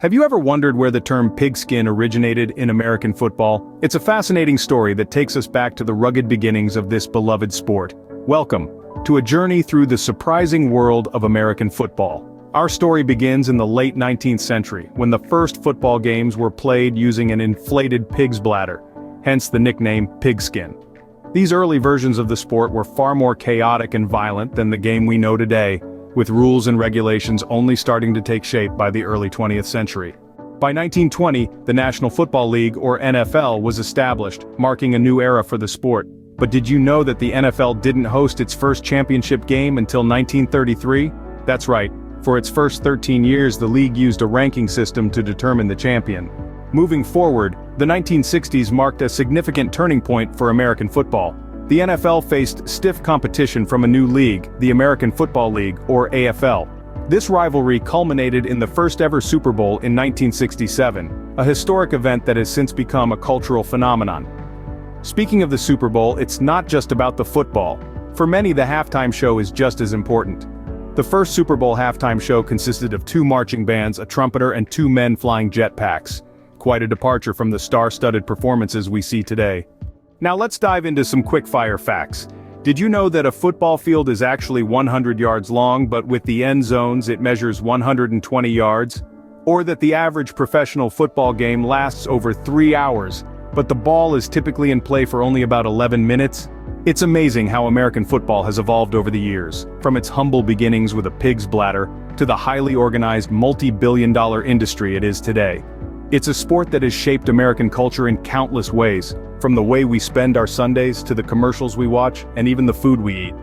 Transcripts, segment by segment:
Have you ever wondered where the term pigskin originated in American football? It's a fascinating story that takes us back to the rugged beginnings of this beloved sport. Welcome to a journey through the surprising world of American football. Our story begins in the late 19th century, when the first football games were played using an inflated pig's bladder, hence the nickname pigskin. These early versions of the sport were far more chaotic and violent than the game we know today, with rules and regulations only starting to take shape by the early 20th century. By 1920, the National Football League, or NFL, was established, marking a new era for the sport. But did you know that the NFL didn't host its first championship game until 1933? That's right, for its first 13 years the league used a ranking system to determine the champion. Moving forward, the 1960s marked a significant turning point for American football. The NFL faced stiff competition from a new league, the American Football League, or AFL. This rivalry culminated in the first ever Super Bowl in 1967, a historic event that has since become a cultural phenomenon. Speaking of the Super Bowl, it's not just about the football. For many, the halftime show is just as important. The first Super Bowl halftime show consisted of two marching bands, a trumpeter, and two men flying jetpacks. Quite a departure from the star-studded performances we see today. Now let's dive into some quickfire facts. Did you know that a football field is actually 100 yards long, but with the end zones it measures 120 yards? Or that the average professional football game lasts over 3 hours, but the ball is typically in play for only about 11 minutes? It's amazing how American football has evolved over the years, from its humble beginnings with a pig's bladder, to the highly organized multi-billion-dollar industry it is today. It's a sport that has shaped American culture in countless ways, from the way we spend our Sundays to the commercials we watch and even the food we eat.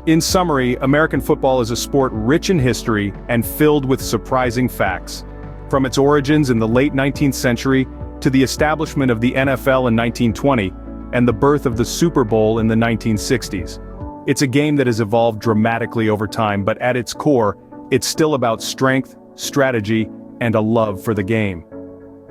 In summary, American football is a sport rich in history and filled with surprising facts. From its origins in the late 19th century to the establishment of the NFL in 1920 and the birth of the Super Bowl in the 1960s. It's a game that has evolved dramatically over time, but at its core, it's still about strength, strategy, and a love for the game.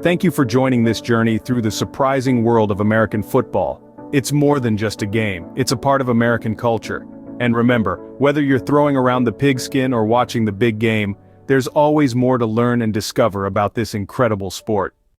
Thank you for joining this journey through the surprising world of American football. It's more than just a game, it's a part of American culture. And remember, whether you're throwing around the pigskin or watching the big game, there's always more to learn and discover about this incredible sport.